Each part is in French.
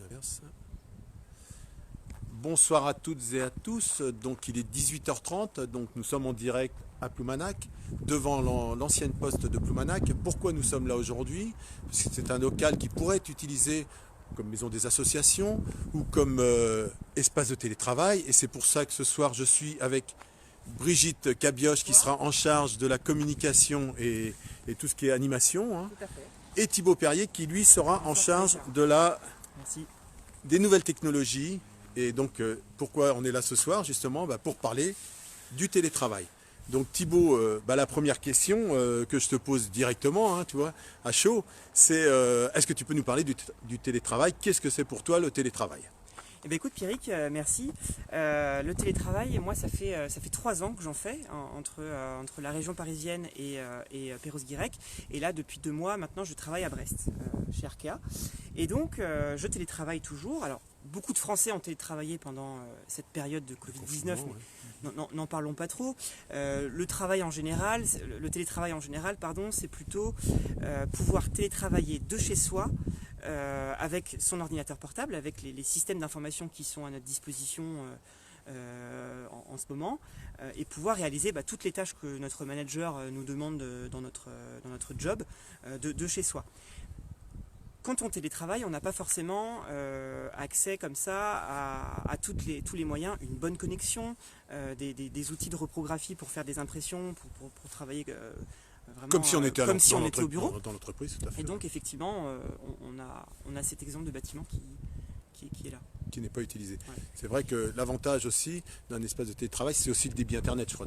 J'inverse. Bonsoir à toutes et à tous. Donc il est 18h30, donc nous sommes en direct à Ploumanac, devant l'ancienne poste de Ploumanac. Pourquoi nous sommes là aujourd'hui? Parce que c'est un local qui pourrait être utilisé comme maison des associations ou comme espace de télétravail. Et c'est pour ça que ce soir je suis avec Brigitte Cabioche qui sera en charge de la communication et tout ce qui est animation, hein, Tout à fait. et Thibaut Perrier qui lui sera en charge de Merci. des nouvelles technologies. Et donc, pourquoi on est là ce soir? Justement, pour parler du télétravail. Donc Thibaut, la première question que je te pose directement, hein, tu vois, à chaud, c'est est-ce que tu peux nous parler du télétravail? Qu'est-ce que c'est pour toi le télétravail? Eh bien, écoute Pierrick, merci. Le télétravail, moi ça fait 3 ans que j'en fais entre la région parisienne et Perros-Guirec. Et là depuis 2 mois maintenant je travaille à Brest, chez Arkea. Et donc je télétravaille toujours. Alors beaucoup de Français ont télétravaillé pendant cette période de Covid-19, mais n'en parlons pas trop. Le télétravail en général, pardon, c'est plutôt pouvoir télétravailler de chez soi. Avec son ordinateur portable, avec les systèmes d'information qui sont à notre disposition en ce moment, et pouvoir réaliser toutes les tâches que notre manager nous demande dans notre job de chez soi. Quand on télétravaille, on n'a pas forcément accès comme ça à tous les moyens, une bonne connexion, des outils de reprographie pour faire des impressions, pour travailler vraiment, Comme si on était, au bureau. Dans l'entreprise, tout à fait. Et donc effectivement, on a cet exemple de bâtiment qui est là. Qui n'est pas utilisé. Ouais. C'est vrai que l'avantage aussi d'un espace de télétravail, c'est aussi le débit Internet, je crois.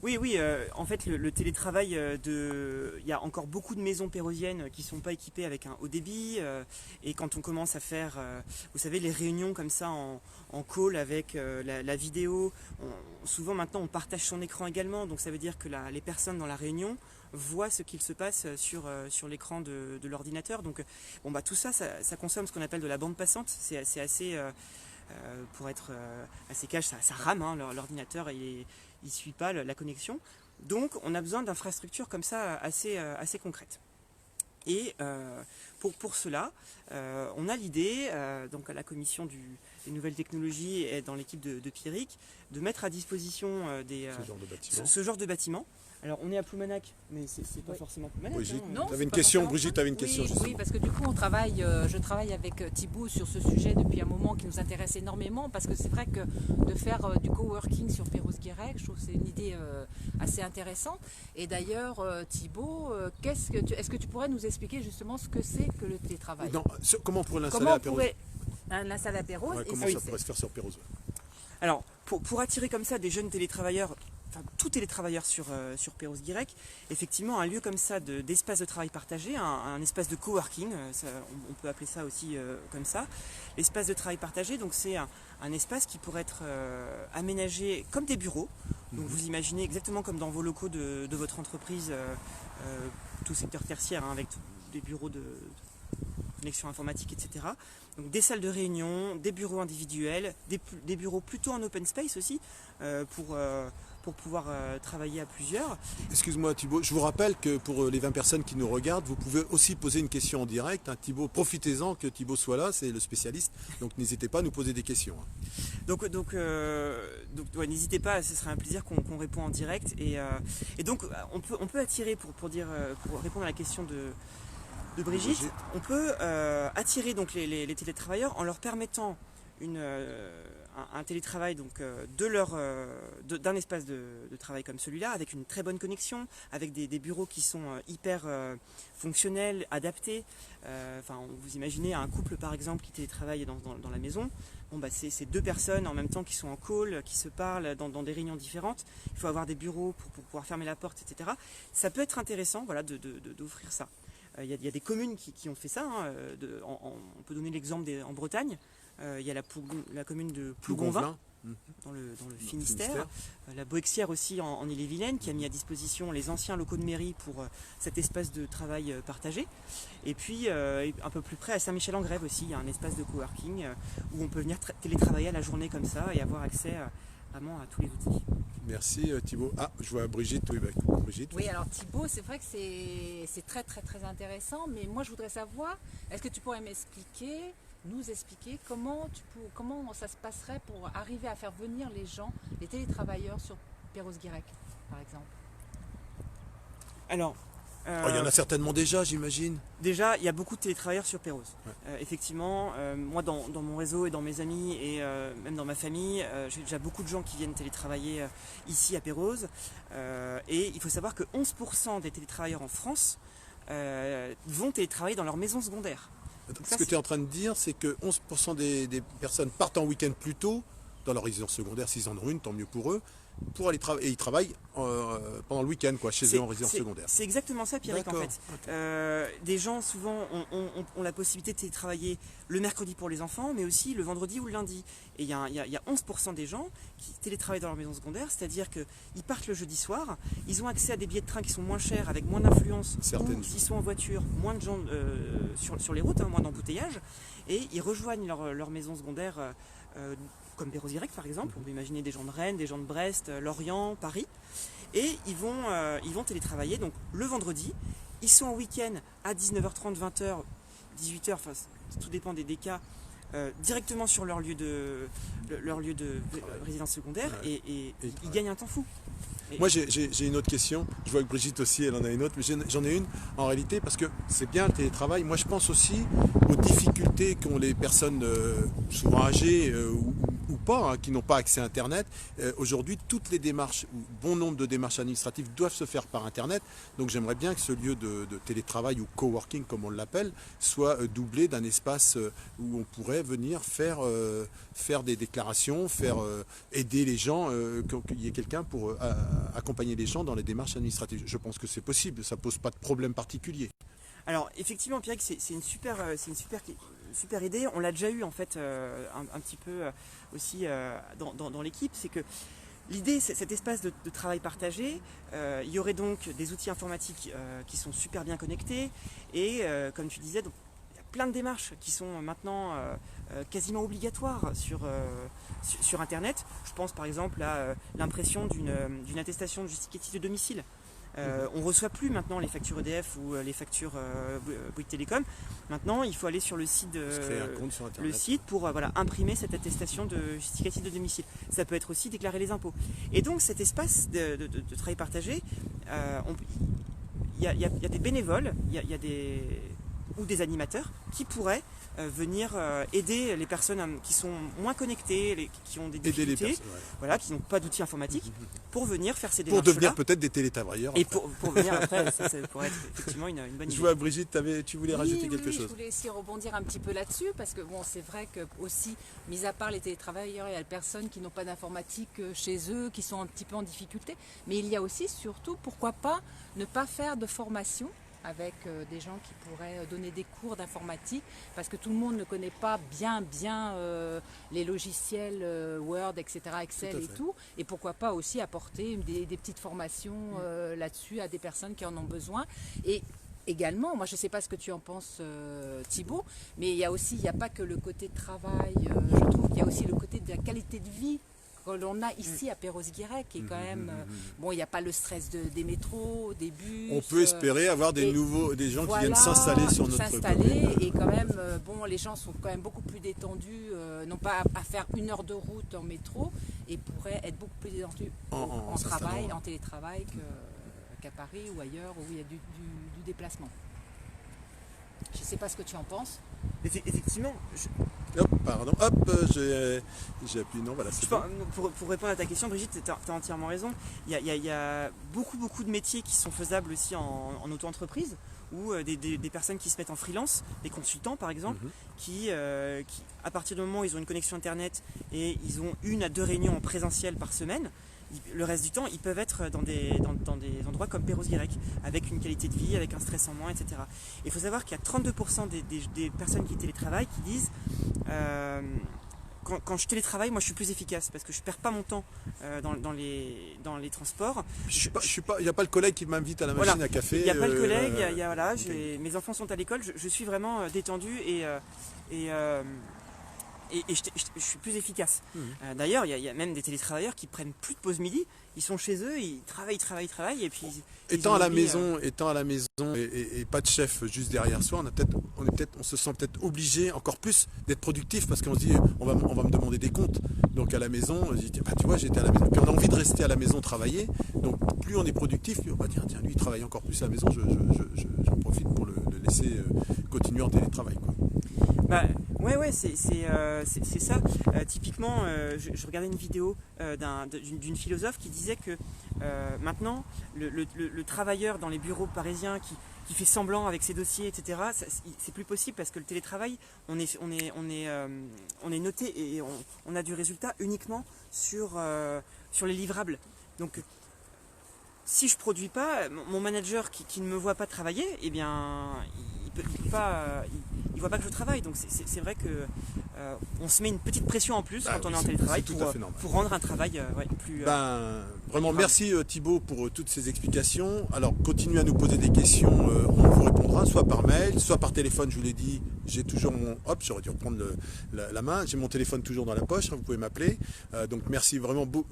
Oui, en fait le télétravail, il y a encore beaucoup de maisons pérosiennes qui ne sont pas équipées avec un haut débit, et quand on commence à faire, vous savez, les réunions comme ça en call avec la vidéo, souvent maintenant on partage son écran également, donc ça veut dire que les personnes dans la réunion voient ce qu'il se passe sur l'écran de l'ordinateur. Donc tout ça consomme ce qu'on appelle de la bande passante. C'est assez, pour être assez cash, ça rame, hein, l'ordinateur il suit pas la connexion. Donc on a besoin d'infrastructures comme ça assez concrètes. Et pour cela, on a l'idée, donc à la commission des nouvelles technologies et dans l'équipe de Pierrick, de mettre à disposition ce genre de bâtiment. Alors on est à Ploumanac, mais c'est pas forcément Ploumanac. Brigitte, hein. Non, tu avais c'est une pas question, forcément Brigitte ça. avait une question Oui, justement. oui, parce que du coup je travaille avec Thibaut sur ce sujet depuis un moment qui nous intéresse énormément, parce que c'est vrai que de faire du coworking sur Perros-Guirec, je trouve que c'est une idée assez intéressante. Et d'ailleurs Thibaut, est-ce que tu pourrais nous expliquer justement ce que c'est que le télétravail? Non, comment on pourrait l'installer Comment à on Perros? pourrait l'installer à Perros? Ouais, et comment ça, ça pourrait se faire sur Perros? Alors pour attirer comme ça des jeunes télétravailleurs, enfin tous télétravailleurs sur Perros-Guirec, effectivement un lieu comme ça d'espace de travail partagé, un espace de coworking, on peut appeler ça aussi comme ça, l'espace de travail partagé, donc c'est un espace qui pourrait être aménagé comme des bureaux. Donc vous imaginez exactement comme dans vos locaux de votre entreprise, tout secteur tertiaire, hein, avec des bureaux de connexion informatique, etc. Donc des salles de réunion, des bureaux individuels, des bureaux plutôt en open space aussi, pour pouvoir travailler à plusieurs. Excuse-moi Thibaut, je vous rappelle que pour les 20 personnes qui nous regardent, vous pouvez aussi poser une question en direct, hein. Thibaut, profitez-en que Thibaut soit là, c'est le spécialiste, donc n'hésitez pas à nous poser des questions, hein. Donc ouais, n'hésitez pas, ce sera un plaisir qu'on répond en direct. Et donc on peut attirer, pour répondre à la question de Brigitte, on peut attirer donc les télétravailleurs en leur permettant un télétravail donc d'un espace de travail comme celui-là, avec une très bonne connexion, avec des bureaux qui sont hyper fonctionnels, adaptés. Vous imaginez un couple par exemple qui télétravaille dans la maison. C'est 2 personnes en même temps qui sont en call, qui se parlent dans des réunions différentes. Il faut avoir des bureaux pour pouvoir fermer la porte, etc. Ça peut être intéressant, voilà, d'offrir ça. Il y a des communes qui ont fait ça, hein, on peut donner l'exemple en Bretagne. Il y a la commune de Plougonvin, dans le Finistère. La Boexière aussi en Ille-et-Vilaine, qui a mis à disposition les anciens locaux de mairie pour cet espace de travail partagé. Et puis un peu plus près à Saint-Michel-en-Grève aussi, il y a un espace de coworking où on peut venir télétravailler à la journée comme ça et avoir accès vraiment à tous les outils. Merci Thibaut. Ah, je vois Brigitte. Oui, Brigitte. Oui, alors Thibaut, c'est vrai que c'est très très très intéressant, mais moi je voudrais savoir, est-ce que tu pourrais m'expliquer nous expliquer comment ça se passerait pour arriver à faire venir les gens, les télétravailleurs sur Perros-Guirec, par exemple? Alors, Il y en a certainement déjà, j'imagine. déjà, il y a beaucoup de télétravailleurs sur Perros. Ouais. Effectivement, moi dans mon réseau et dans mes amis et même dans ma famille, j'ai déjà beaucoup de gens qui viennent télétravailler ici à Perros. Et il faut savoir que 11% des télétravailleurs en France vont télétravailler dans leur maison secondaire. Ce que tu es en train de dire, c'est que 11% des personnes partent en week-end plus tôt dans leur résidence secondaire, s'ils en ont une, tant mieux pour eux, pour aller et ils travaillent pendant le week-end, quoi, chez eux en résidence secondaire. C'est exactement ça, Pierrick, en fait. Okay. Des gens, souvent, ont la possibilité de télétravailler le mercredi pour les enfants, mais aussi le vendredi ou le lundi. Et il y a 11% des gens qui télétravaillent dans leur maison secondaire, c'est-à-dire qu'ils partent le jeudi soir, ils ont accès à des billets de train qui sont moins chers, avec moins d'influence, ou s'ils sont en voiture, moins de gens sur les routes, moins d'embouteillage, et ils rejoignent leur maison secondaire comme Perros-Guirec par exemple. On peut imaginer des gens de Rennes, des gens de Brest, Lorient, Paris, et ils vont télétravailler donc le vendredi. Ils sont en week-end à 19h30, 20h, 18h, enfin tout dépend des cas, directement sur leur lieu de résidence secondaire, et ils gagnent un temps fou. Moi j'ai une autre question, je vois que Brigitte aussi elle en a une autre, mais j'en ai une en réalité parce que c'est bien le télétravail. Moi je pense aussi aux difficultés qu'ont les personnes souvent âgées ou pas, qui n'ont pas accès à Internet. Aujourd'hui toutes les démarches, ou bon nombre de démarches administratives doivent se faire par Internet, donc j'aimerais bien que ce lieu de télétravail ou coworking comme on l'appelle soit doublé d'un espace où on pourrait venir faire des déclarations, aider les gens, qu'il y ait quelqu'un pour accompagner les gens dans les démarches administratives. Je pense que c'est possible, ça ne pose pas de problème particulier. Alors effectivement, Pierrick, c'est une super idée. On l'a déjà eu en fait un petit peu aussi dans l'équipe. C'est que l'idée, c'est cet espace de travail partagé. Il y aurait donc des outils informatiques qui sont super bien connectés et comme tu disais, donc, il y a plein de démarches qui sont maintenant quasiment obligatoires sur Internet. Je pense par exemple à l'impression d'une attestation de justificatif de domicile. On ne reçoit plus maintenant les factures EDF ou les factures Bouygues Télécom. Maintenant, il faut aller sur le site, pour imprimer cette attestation de justificatif de domicile. Ça peut être aussi déclarer les impôts. Et donc cet espace de travail partagé, il y a des bénévoles, ou des animateurs qui pourraient venir aider les personnes qui sont moins connectées, qui ont des difficultés, qui n'ont pas d'outils informatiques, pour venir faire ces démarches-là. Pour devenir peut-être des télétravailleurs. Et pour venir après, ça pourrait être effectivement une bonne idée. Je vois, Brigitte, tu voulais rajouter quelque chose. Je voulais aussi rebondir un petit peu là-dessus, parce que c'est vrai que aussi, mis à part les télétravailleurs, il y a des personnes qui n'ont pas d'informatique chez eux, qui sont un petit peu en difficulté, mais il y a aussi, surtout, pourquoi pas ne pas faire de formation avec des gens qui pourraient donner des cours d'informatique, parce que tout le monde ne connaît pas bien les logiciels Word, etc., Excel et tout, et pourquoi pas aussi apporter des petites formations là-dessus à des personnes qui en ont besoin. Et également, moi je ne sais pas ce que tu en penses Thibaut, mais il y a pas que le côté travail, je trouve qu'il y a aussi le côté de la qualité de vie que l'on a ici à Perros-Guirec, qui est quand même, il n'y a pas le stress des métros, des bus. On peut espérer avoir des gens qui viennent s'installer sur notre commune. Et quand même, les gens sont quand même beaucoup plus détendus, non pas à faire 1 heure de route en métro, et pourraient être beaucoup plus détendus en télétravail qu'à Paris ou ailleurs où il y a du déplacement. Je ne sais pas ce que tu en penses. Effectivement. J'ai appuyé. Non, voilà. Pour répondre à ta question, Brigitte, tu as entièrement raison. Il y a beaucoup de métiers qui sont faisables aussi en auto-entreprise, ou des personnes qui se mettent en freelance, des consultants par exemple, qui à partir du moment où ils ont une connexion Internet et ils ont 1 à 2 réunions en présentiel par semaine, le reste du temps, ils peuvent être dans des endroits comme Perros-Guirec, avec une qualité de vie, avec un stress en moins, etc. Il faut savoir qu'il y a 32% des personnes qui télétravaillent qui disent quand je télétravaille, moi je suis plus efficace parce que je ne perds pas mon temps dans les transports. Il n'y a pas le collègue qui m'invite à la machine à café. Il n'y a pas le collègue, mes enfants sont à l'école, je suis vraiment détendu et je suis plus efficace. D'ailleurs, il y a même des télétravailleurs qui prennent plus de pause midi. Ils sont chez eux, ils travaillent, et puis étant à la maison et pas de chef juste derrière soi, on se sent peut-être obligé encore plus d'être productif parce qu'on se dit on va me demander des comptes. Donc à la maison, on se dit bah, tu vois, j'étais à la maison. Puis on a envie de rester à la maison travailler. Donc plus on est productif, plus on va dire tiens, lui il travaille encore plus à la maison, j'en profite pour le laisser continuer en télétravail, quoi. Bah, ouais, c'est ça. Typiquement, je regardais une vidéo d'une philosophe qui disait que maintenant, le travailleur dans les bureaux parisiens qui fait semblant avec ses dossiers, etc., c'est plus possible parce que le télétravail, on est noté et on a du résultat uniquement sur les livrables. Donc, si je produis pas, mon manager qui ne me voit pas travailler, eh bien, il voit pas que je travaille. Donc c'est vrai que on se met une petite pression en plus quand on est en télétravail pour rendre un travail plus. Vraiment, merci Thibaut pour toutes ces explications. Alors, continuez à nous poser des questions, on vous répondra, soit par mail, soit par téléphone. Je vous l'ai dit, j'ai toujours j'aurais dû reprendre la main. J'ai mon téléphone toujours dans la poche, vous pouvez m'appeler. Donc, merci vraiment beaucoup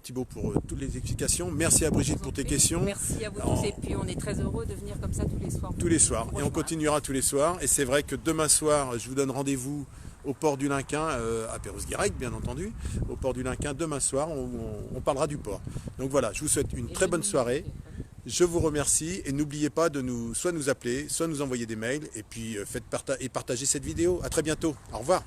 Thibaut pour toutes les explications. Merci à Brigitte pour tes questions. Merci à vous tous. Et puis, on est très heureux de venir comme ça tous les soirs. Tous les soirs. Et on continuera tous les soirs. Et c'est vrai que demain soir, je vous donne rendez-vous au port du Linquin, à Perros-Guirec, bien entendu. Au port du Linquin, demain soir, on parlera du port. Donc voilà, je vous souhaite une très bonne soirée. Je vous remercie et n'oubliez pas de soit nous appeler, soit nous envoyer des mails et puis partagez cette vidéo. À très bientôt. Au revoir.